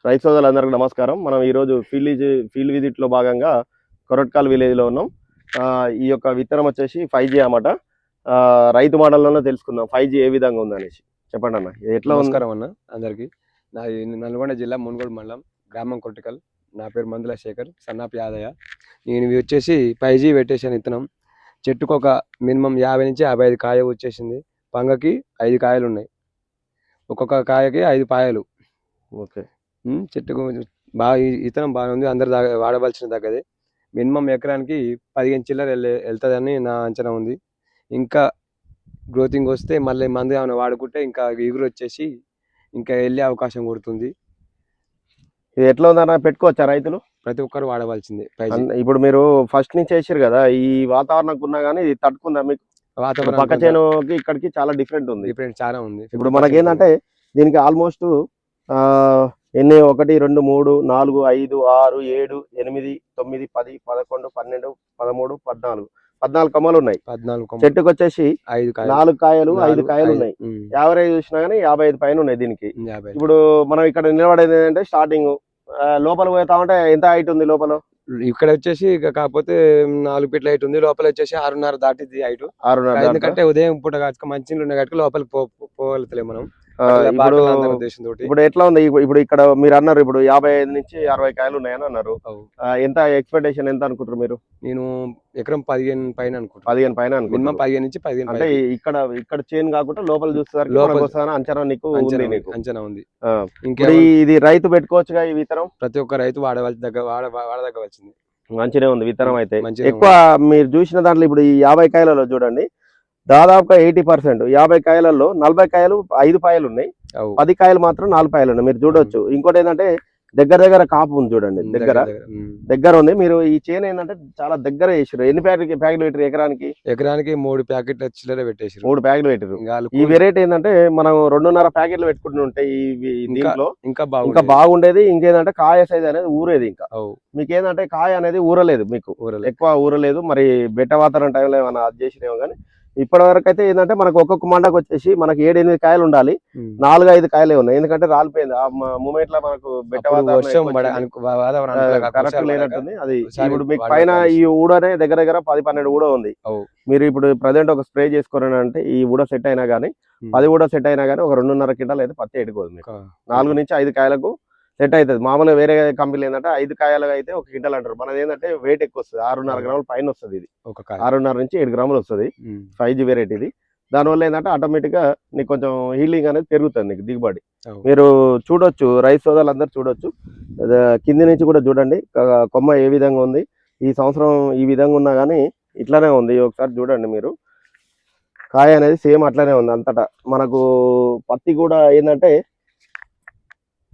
రైతు సోదరులందరికీ నమస్కారం. మనం ఈరోజు ఫీల్డ్ విజిట్లో భాగంగా కొరట్కల్ విలేజ్లో ఉన్నాం. ఈ యొక్క విత్తనం వచ్చేసి 5G అన్నమాట. రైతు మాటల్లోనే తెలుసుకుందాం 5G ఏ విధంగా ఉందనేసి. చెప్పండి అన్న, ఇది ఎట్లా ఉంది? నమస్కారం అన్న అందరికి. నాది నల్గొండ జిల్లా మునుగోడు మండలం గ్రామం కొరటికల్. నా పేరు మందుల శేఖర్, సన్నాపి యాదయ్య. నేను ఇవి వచ్చేసి 5G పెట్టేసాను విత్తనం. చెట్టుకు ఒక మినిమం 50 నుంచి 55 కాయ వచ్చేసింది. పంగకి 5 కాయలు ఉన్నాయి, ఒక్కొక్క కాయకి 5 పాయలు. ఓకే. చెట్టుకు బాగా విత్తనం బాగా ఉంది, అందరు వాడవలసిన తగ్గది. మినిమం ఎకరానికి 15 చిల్లర వెళ్తుందని నా అంచనా ఉంది. ఇంకా గ్రోతింగ్ వస్తే మళ్ళీ మందు ఏమైనా వాడుకుంటే ఇంకా ఎగురు వచ్చేసి ఇంకా వెళ్ళే అవకాశం కొడుతుంది. ఇది ఎట్లా ఉందన్న, పెట్టుకోవచ్చా రైతులు? ప్రతి ఒక్కరు వాడవలసిందే. ఇప్పుడు మీరు ఫస్ట్ నుంచి వేసారు కదా, ఈ వాతావరణం ఉన్నా కానీ ఇది తట్టుకుందా మీకు? వాతావరణం పక్క చేనుకి ఇక్కడికి చాలా డిఫరెంట్ ఉంది. చాలా ఉంది. ఇప్పుడు మనకేంటంటే దీనికి ఆల్మోస్ట్ ఎన్ని 1 2 3 4 5 6 7 8 9 10 11 12 13 14 కొమ్మలు ఉన్నాయి. చెట్టుకు వచ్చేసి 4 కాయలు 5 కాయలు ఉన్నాయి. యావరేజ్ చూసినా కానీ 55 పైన ఉన్నాయి దీనికి. ఇప్పుడు మనం ఇక్కడ నిలబడేది ఏంటంటే స్టార్టింగ్ లోపల పోతా ఉంటే ఎంత హైట్ ఉంది లోపల? ఇక్కడ వచ్చేసి కాకపోతే 4 ఫీట్ల హైట్ ఉంది, లోపల వచ్చేసి 6.5 దాటింది హైట్. 6.5. ఎందుకంటే ఉదయం పూట మంచి నీళ్ళు ఉన్నాయి కాబట్టి లోపలికి పోగలుగుతలేము మనం. ఇప్పుడు ఎట్లా ఉంది? ఇప్పుడు ఇక్కడ మీరు అన్నారు ఇప్పుడు 55 నుంచి 60 కాయలు ఉన్నాయని అన్నారు. ఎంత ఎక్స్పెక్టేషన్ ఎంత అనుకుంటారు మీరు? నేను ఎకరం 15 పైన అనుకుంటాను. 15 పైన మినిమం 15 నుంచి 15. అంటే ఇక్కడ చేను కాకుండా లోపల చూస్తారు అంచనా నీకు అంచనా ఉంది. ఇది రైతు పెట్టుకోవచ్చుగా ఈ విత్తనం? ప్రతి ఒక్క రైతు వాడదగ్గవలసింది. మంచిగా ఉంది విత్తనం అయితే. ఎక్కువ మీరు చూసిన దాంట్లో ఇప్పుడు ఈ 50 కాయలలో చూడండి, దాదాపుగా 80%. 50 కాయలలో 40 కాయలు 5 పాయలు ఉన్నాయి, 10 కాయలు మాత్రం 4 పాయలు ఉన్నాయి. మీరు చూడొచ్చు. ఇంకోటి ఏంటంటే దగ్గర కాపు ఉంది చూడండి, దగ్గర ఉంది. మీరు ఈ చేను ఏంటంటే చాలా దగ్గర చేసారు. ఎన్ని ప్యాకెట్లు పెట్టారు ఎకరానికి? 3 ప్యాకెట్ల చిల్లర పెట్టేసారు. 3 ప్యాకెట్లు పెట్టారు. ఈ వెరైటీ ఏంటంటే మనం 2.5 ప్యాకెట్లు పెట్టుకుంటుంటే దీంట్లో ఇంకా బాగుండేది. ఇంకేంటంటే కాయ సైజ్ అనేది ఊరేది. ఇంకా మీకేంటంటే కాయ అనేది ఊరలేదు, మీకు ఎక్కువ ఊరలేదు. మరి బెట్ట వాతావరణం టైంలో ఏమైనా అది చేసినేమో కానీ ఇప్పటి వరకు అయితే ఏంటంటే మనకు ఒక్కొక్క మండకు వచ్చేసి మనకి 7-8 కాయలు ఉండాలి, 4-5 కాయలే ఉన్నాయి. ఎందుకంటే రాలిపోయింది ఆ మూమెంట్ లో మనకు బెట్ట కరెక్ట్ లేనట్టుంది అది. ఇప్పుడు మీకు పైన ఈ ఊడనే దగ్గర 10-12 ఊడ ఉంది. మీరు ఇప్పుడు ప్రజెంట్ ఒక స్ప్రే చేసుకోరంటే ఈ ఊడ సెట్ అయినా కానీ 10 ఊడ సెట్ అయినా కానీ ఒక 2.5 క్వింటాల్ అయితే పత్తి ఎడుకోదు మీకు. 4 నుంచి 5 కాయలకు సెట్ అవుతుంది. మామూలుగా వేరే కంపెనీలు ఏంటంటే 5 కాయలు అయితే 1 క్వింటాల్ అంటారు. మనది ఏంటంటే వెయిట్ ఎక్కువ వస్తుంది, 6.5 గ్రాముల పైన వస్తుంది. ఇది 6.5 నుంచి 7 గ్రాములు వస్తుంది 5G వెరైటీది. దానివల్ల ఏంటంటే ఆటోమేటిక్ గా నీకు కొంచెం హీలింగ్ అనేది పెరుగుతుంది, నీకు దిగుబడి. మీరు చూడొచ్చు, రైతు సోదరులు అందరు చూడొచ్చు. కింది నుంచి కూడా చూడండి కొమ్మ ఏ విధంగా ఉంది. ఈ సంవత్సరం ఈ విధంగా ఉన్నా కానీ ఇట్లానే ఉంది. ఒకసారి చూడండి మీరు, కాయ అనేది సేమ్ అట్లానే ఉంది అంతటా. మనకు పత్తి కూడా ఏంటంటే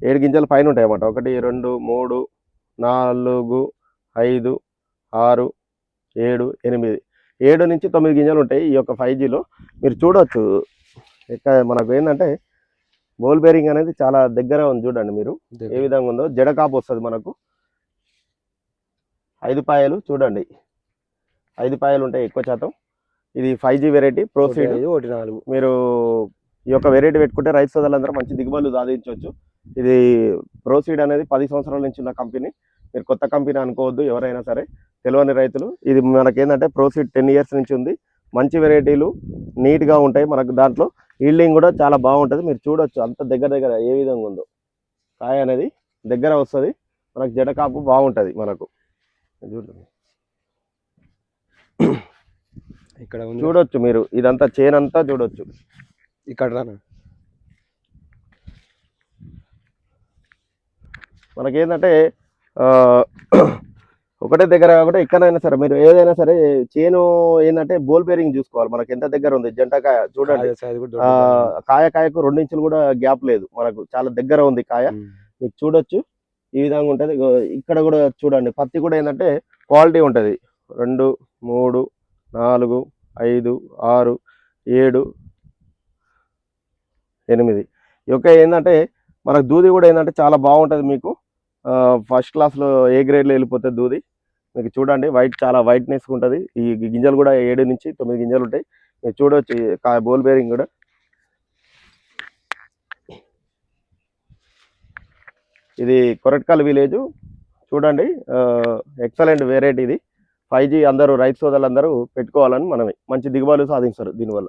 7 గింజలు పైన ఉంటాయి అన్నమాట. 1 2 3 4 5 6 7 8 7 నుంచి 9 గింజలు ఉంటాయి ఈ యొక్క 5Gలో. మీరు చూడొచ్చు మనకు ఏంటంటే బోల్ బేరింగ్ అనేది చాలా దగ్గర ఉంది. చూడండి మీరు ఏ విధంగా ఉందో. జడ కాపు వస్తుంది మనకు. 5 పాయలు చూడండి, 5 పాయలు ఉంటాయి ఎక్కువ శాతం. ఇది 5G వెరైటీ ప్రోసీడ్. మీరు ఈ యొక్క వెరైటీ పెట్టుకుంటే రైతు సోదరులందరూ మంచి దిగుబడులు సాధించవచ్చు. ఇది ప్రోసీడ్ అనేది 10 సంవత్సరాల నుంచి ఉన్న కంపెనీ. మీరు కొత్త కంపెనీ అనుకోవద్దు ఎవరైనా సరే, తెలియని రైతులు. ఇది మనకేంటంటే ప్రోసీడ్ 10 ఇయర్స్ నుంచి ఉంది. మంచి వెరైటీలు నీట్గా ఉంటాయి మనకు. దాంట్లో ఈల్డింగ్ కూడా చాలా బాగుంటుంది. మీరు చూడొచ్చు అంత దగ్గర ఏ విధంగా ఉందో. కాయ అనేది దగ్గర వస్తుంది మనకు, జడకాపు బాగుంటుంది మనకు. ఇక్కడ చూడొచ్చు మీరు, ఇదంతా చేనంతా చూడొచ్చు. ఇక్కడ మనకేంటంటే ఒకటే దగ్గర కాకుండా ఎక్కడైనా సరే మీరు ఏదైనా సరే చేను ఏంటంటే బోల్ బేరింగ్ చూసుకోవాలి. మనకి ఎంత దగ్గర ఉంది జంటకాయ చూడండి. కాయకు 2 ఇంచులు కూడా గ్యాప్ లేదు మనకు, చాలా దగ్గర ఉంది కాయ. మీకు చూడొచ్చు ఈ విధంగా ఉంటుంది. ఇక్కడ కూడా చూడండి, పత్తి కూడా ఏంటంటే క్వాలిటీ ఉంటుంది. 2 3 4 5 6 7 8 ఈ యొక్క ఏంటంటే మనకు దూది కూడా ఏంటంటే చాలా బాగుంటుంది మీకు. ఫస్ట్ క్లాస్లో ఏ గ్రేడ్లో వెళ్ళిపోతుంది దూది. మీకు చూడండి వైట్, చాలా వైట్నెస్ ఉంటుంది. ఈ గింజలు కూడా 7 నుంచి 9 గింజలు ఉంటాయి. మీరు చూడవచ్చు బోల్ బేరింగ్ కూడా. ఇది కొరట్కల్ విలేజ్ చూడండి, ఎక్సలెంట్ వెరైటీ ఇది. 5G అందరూ రైతు సోదరులందరూ పెట్టుకోవాలని మనమే, మంచి దిగుబడులు సాధిస్తారు దీనివల్ల.